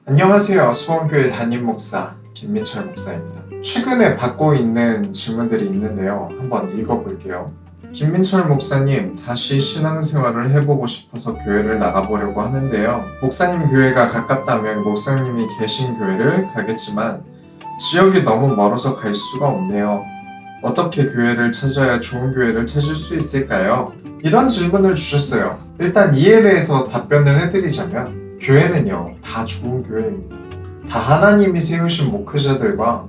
안녕하세요. 수원교회 담임 목사 김민철 목사입니다. 최근에 받고 있는 질문들이 있는데요. 한번 읽어볼게요. 김민철 목사님, 다시 신앙생활을 해보고 싶어서 교회를 나가보려고 하는데요. 목사님 교회가 가깝다면 목사님이 계신 교회를 가겠지만 지역이 너무 멀어서 갈 수가 없네요. 어떻게 교회를 찾아야 좋은 교회를 찾을 수 있을까요? 이런 질문을 주셨어요. 일단 이에 대해서 답변을 해드리자면 교회는요, 다 좋은 교회입니다. 다 하나님이 세우신 목회자들과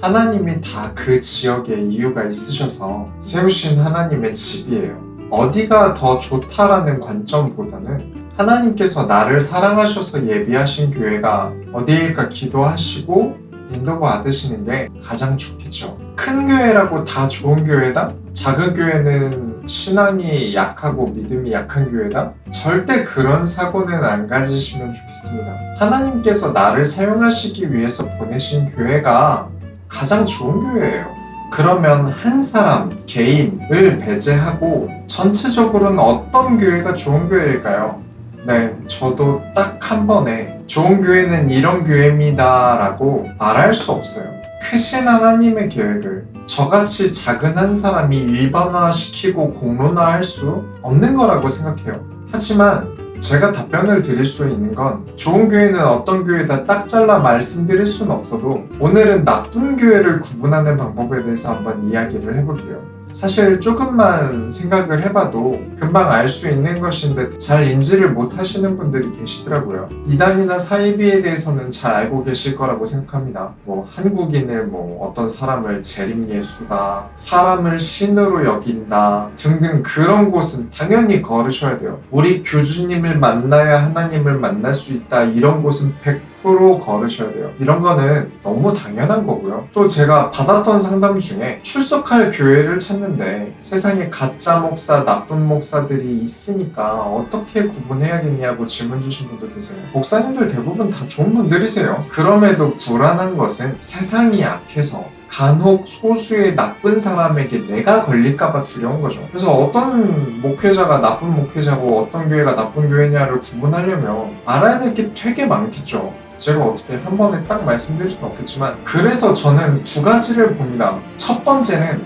하나님이 다 그 지역에 이유가 있으셔서 세우신 하나님의 집이에요. 어디가 더 좋다라는 관점보다는 하나님께서 나를 사랑하셔서 예비하신 교회가 어디일까 기도하시고 인도 받으시는 게 가장 좋겠죠. 큰 교회라고 다 좋은 교회다? 작은 교회는 신앙이 약하고 믿음이 약한 교회다? 절대 그런 사고는 안 가지시면 좋겠습니다. 하나님께서 나를 사용하시기 위해서 보내신 교회가 가장 좋은 교회예요. 그러면 한 사람, 개인을 배제하고 전체적으로는 어떤 교회가 좋은 교회일까요? 네, 저도 딱 한 번에 좋은 교회는 이런 교회입니다 라고 말할 수 없어요. 크신 하나님의 계획을 저같이 작은 한 사람이 일반화시키고 공론화할 수 없는 거라고 생각해요. 하지만 제가 답변을 드릴 수 있는 건 좋은 교회는 어떤 교회다 딱 잘라 말씀드릴 수는 없어도 오늘은 나쁜 교회를 구분하는 방법에 대해서 한번 이야기를 해볼게요. 사실 조금만 생각을 해봐도 금방 알 수 있는 것인데 잘 인지를 못 하시는 분들이 계시더라고요. 이단이나 사이비에 대해서는 잘 알고 계실 거라고 생각합니다. 한국인을 어떤 사람을 재림예수다, 사람을 신으로 여긴다 등등 그런 곳은 당연히 거르셔야 돼요. 우리 교주님을 만나야 하나님을 만날 수 있다 이런 곳은 100% 거르셔야 돼요. 이런 거는 너무 당연한 거고요. 또 제가 받았던 상담 중에 출석할 교회를 찾는데 세상에 가짜 목사, 나쁜 목사들이 있으니까 어떻게 구분해야겠냐고 질문 주신 분도 계세요. 목사님들 대부분 다 좋은 분들이세요. 그럼에도 불안한 것은 세상이 약해서 간혹 소수의 나쁜 사람에게 내가 걸릴까봐 두려운 거죠. 그래서 어떤 목회자가 나쁜 목회자고 어떤 교회가 나쁜 교회냐를 구분하려면 알아야 될 게 되게 많겠죠. 제가 어떻게 한 번에 딱 말씀드릴 수는 없겠지만 그래서 저는 두 가지를 봅니다. 첫 번째는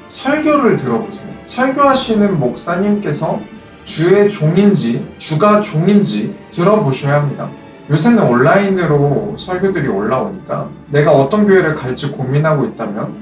설교를 들어보세요. 설교하시는 목사님께서 주의 종인지 주가 종인지 들어보셔야 합니다. 요새는 온라인으로 설교들이 올라오니까 내가 어떤 교회를 갈지 고민하고 있다면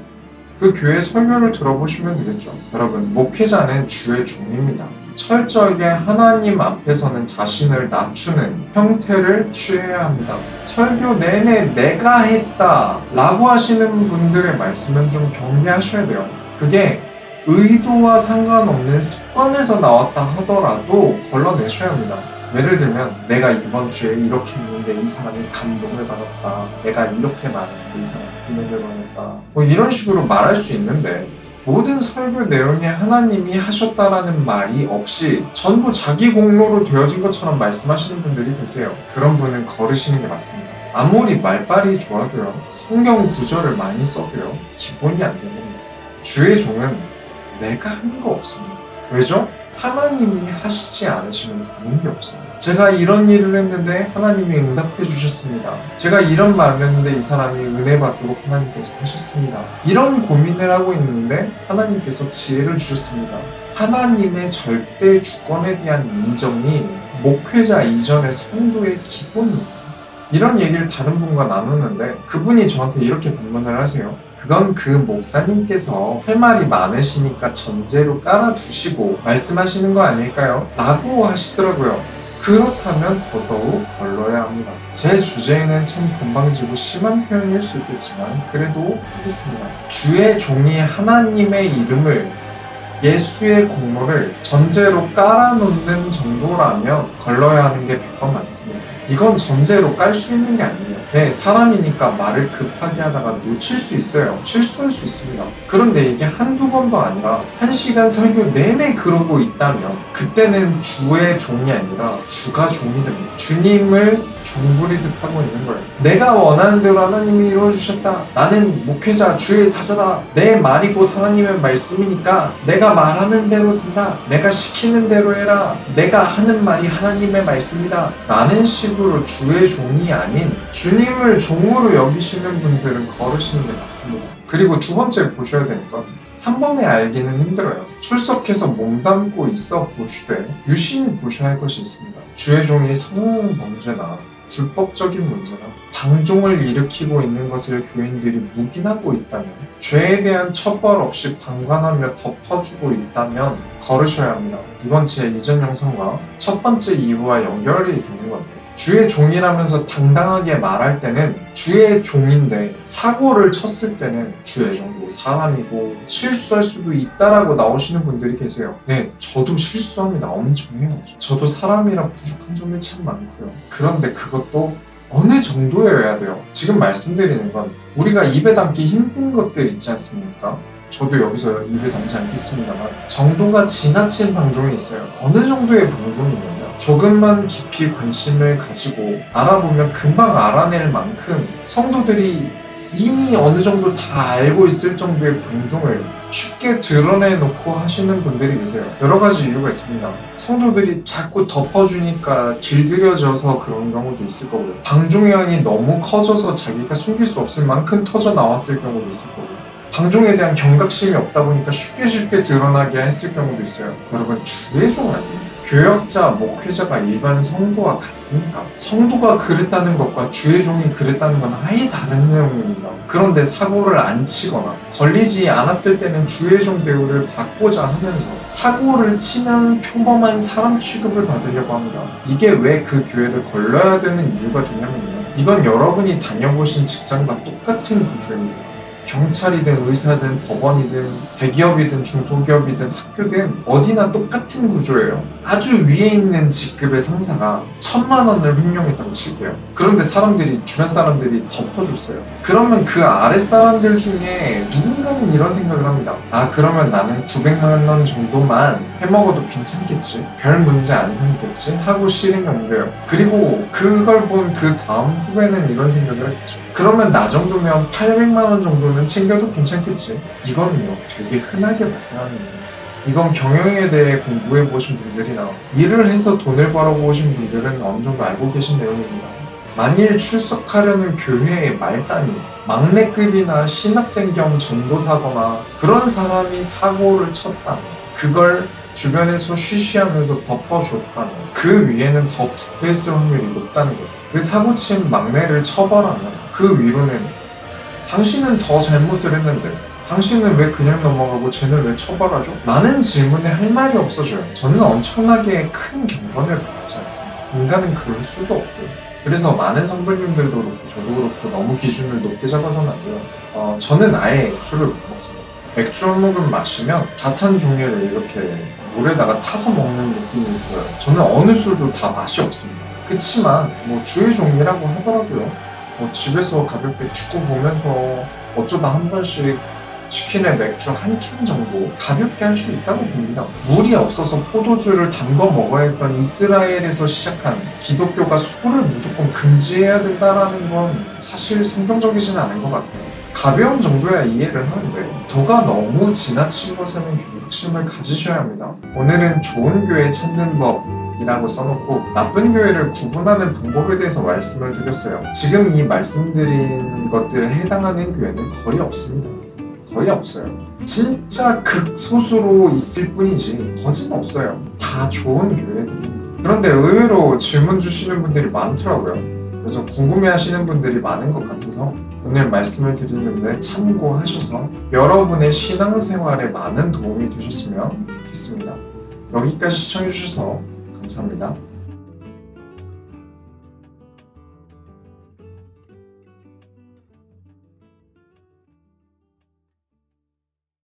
그 교회 설교를 들어보시면 되겠죠. 여러분, 목회자는 주의 종입니다. 철저하게 하나님 앞에서는 자신을 낮추는 형태를 취해야 합니다. 설교 내내 내가 했다 라고 하시는 분들의 말씀은 좀 경계하셔야 돼요. 그게 의도와 상관없는 습관에서 나왔다 하더라도 걸러내셔야 합니다. 예를 들면 내가 이번 주에 이렇게 했는데 이 사람이 감동을 받았다, 내가 이렇게 말했는데 이 사람이 은혜를 받았다, 이런 식으로 말할 수 있는데 모든 설교 내용에 하나님이 하셨다라는 말이 없이 전부 자기 공로로 되어진 것처럼 말씀하시는 분들이 계세요. 그런 분은 거르시는 게 맞습니다. 아무리 말빨이 좋아도요, 성경 구절을 많이 써도요, 기본이 안 됩니다. 주의 종은 내가 한 거 없습니다. 왜죠? 하나님이 하시지 않으시면 되는 게 없어요. 제가 이런 일을 했는데 하나님이 응답해 주셨습니다. 제가 이런 말을 했는데 이 사람이 은혜 받도록 하나님께서 하셨습니다. 이런 고민을 하고 있는데 하나님께서 지혜를 주셨습니다. 하나님의 절대 주권에 대한 인정이 목회자 이전의 성도의 기본입니다. 이런 얘기를 다른 분과 나누는데 그분이 저한테 이렇게 반문을 하세요. 그건 그 목사님께서 할 말이 많으시니까 전제로 깔아두시고 말씀하시는 거 아닐까요? 라고 하시더라고요. 그렇다면 더더욱 걸러야 합니다. 제 주제에는 참 건방지고 심한 표현일 수 있겠지만 그래도 하겠습니다. 주의 종이 하나님의 이름을, 예수의 공로를 전제로 깔아놓는 정도라면 걸러야 하는 게 100번 맞습니다. 이건 전제로 깔 수 있는 게 아니에요. 네, 사람이니까 말을 급하게 하다가 놓칠 수 있어요. 실수할 수 있습니다. 그런데 이게 한두 번도 아니라 1시간 설교 내내 그러고 있다면 그때는 주의 종이 아니라 주가 종이 됩니다. 주님을 종부리듯 하고 있는 거예요. 내가 원하는 대로 하나님이 이루어주셨다. 나는 목회자 주의 사자다. 내 말이 곧 하나님의 말씀이니까 내가 말하는 대로 된다. 내가 시키는 대로 해라. 내가 하는 말이 하나님의 말씀이다. 라는 식으로 식으로 주의 종이 아닌 주님을 종으로 여기시는 분들은 거르시는 게 맞습니다. 그리고 두 번째 보셔야 되는 건 한 번에 알기는 힘들어요. 출석해서 몸담고 있어 보시되 유심히 보셔야 할 것이 있습니다. 주의 종이 성범죄나 불법적인 문제나 방종을 일으키고 있는 것을 교인들이 묵인하고 있다면, 죄에 대한 처벌 없이 방관하며 덮어주고 있다면 거르셔야 합니다. 이건 제 이전 영상과 첫 번째 이유와 연결이 되는 건데, 주의 종이라면서 당당하게 말할 때는 주의 종인데 사고를 쳤을 때는 주의 종도 사람이고 실수할 수도 있다라고 나오시는 분들이 계세요. 네, 저도 실수합니다. 엄청 해요. 저도 사람이라 부족한 점이 참 많고요. 그런데 그것도 어느 정도여야 돼요. 지금 말씀드리는 건 우리가 입에 담기 힘든 것들 있지 않습니까? 저도 여기서 입에 담지 않겠습니다만 정도가 지나친 방종이 있어요. 어느 정도의 방종이냐면 조금만 깊이 관심을 가지고 알아보면 금방 알아낼 만큼 성도들이 이미 어느 정도 다 알고 있을 정도의 방종을 쉽게 드러내놓고 하시는 분들이 계세요. 여러 가지 이유가 있습니다. 성도들이 자꾸 덮어주니까 길들여져서 그런 경우도 있을 거고요. 방종의 양이 너무 커져서 자기가 숨길 수 없을 만큼 터져 나왔을 경우도 있을 거고요. 방종에 대한 경각심이 없다 보니까 쉽게 드러나게 했을 경우도 있어요. 여러분, 주의 종 아니에요? 교역자, 목회자가 일반 성도와 같습니까? 성도가 그랬다는 것과 주의 종이 그랬다는 건 아예 다른 내용입니다. 그런데 사고를 안 치거나 걸리지 않았을 때는 주의 종 대우를 받고자 하면서 사고를 치면 평범한 사람 취급을 받으려고 합니다. 이게 왜 그 교회를 걸러야 되는 이유가 되냐면요, 이건 여러분이 다녀보신 직장과 똑같은 구조입니다. 경찰이든 의사든 법원이든 대기업이든 중소기업이든 학교든 어디나 똑같은 구조예요. 아주 위에 있는 직급의 상사가 1,000만 원을 횡령했다고 칠게요. 그런데 주변 사람들이 덮어줬어요. 그러면 그 아래 사람들 중에 누군가는 이런 생각을 합니다. 아, 그러면 나는 900만 원 정도만 해먹어도 괜찮겠지, 별 문제 안 생겼지 하고 실행에 옮겨요. 그리고 그걸 본 그 다음 후배는 이런 생각을 했죠. 그러면 나 정도면 800만 원 정도는 챙겨도 괜찮겠지. 이거는요, 되게 흔하게 발생하는 거예요. 이건 경영에 대해 공부해 보신 분들이나 일을 해서 돈을 벌어보신 분들은 어느 정도 알고 계신 내용입니다. 만일 출석하려는 교회의 말단이 막내급이나 신학생 겸 전도사거나 그런 사람이 사고를 쳤다면, 그걸 주변에서 쉬쉬하면서 덮어줬다면 그 위에는 더 부패했을 확률이 높다는 거죠. 그 사고친 막내를 처벌하면 그 위로는 당신은 더 잘못을 했는데 당신은 왜 그냥 넘어가고 쟤는 왜 처벌하죠? 라는 질문에 할 말이 없어져요. 저는 엄청나게 큰 경건을 바라지 않습니다. 인간은 그럴 수도 없고요. 그래서 많은 성도님들도 그렇고 저도 그렇고 너무 기준을 높게 잡아서는 안 돼요. 저는 아예 술을 못 먹습니다. 맥주 한 모금 마시면 다 탄 종류를 이렇게 물에다가 타서 먹는 느낌이 들어요. 저는 어느 술도 다 맛이 없습니다. 그치만 뭐 주의 종이라고 하더라고요. 집에서 가볍게 축구 보면서 어쩌다 한 번씩 치킨에 맥주 한 캔 정도 가볍게 할 수 있다고 봅니다. 물이 없어서 포도주를 담궈 먹어야 했던 이스라엘에서 시작한 기독교가 술을 무조건 금지해야 된다라는 건 사실 성경적이진 않은 것 같아요. 가벼운 정도야 이해를 하는데 도가 너무 지나친 것에는 경각심을 가지셔야 합니다. 오늘은 좋은 교회 찾는 법 이라고 써놓고 나쁜 교회를 구분하는 방법에 대해서 말씀을 드렸어요. 지금 이 말씀드린 것들에 해당하는 교회는 거의 없습니다. 거의 없어요. 진짜 극소수로 있을 뿐이지 거진 없어요. 다 좋은 교회들입니다. 그런데 의외로 질문 주시는 분들이 많더라고요. 그래서 궁금해하시는 분들이 많은 것 같아서 오늘 말씀을 드리는데 참고하셔서 여러분의 신앙생활에 많은 도움이 되셨으면 좋겠습니다. 여기까지 시청해주셔서 감사합니다.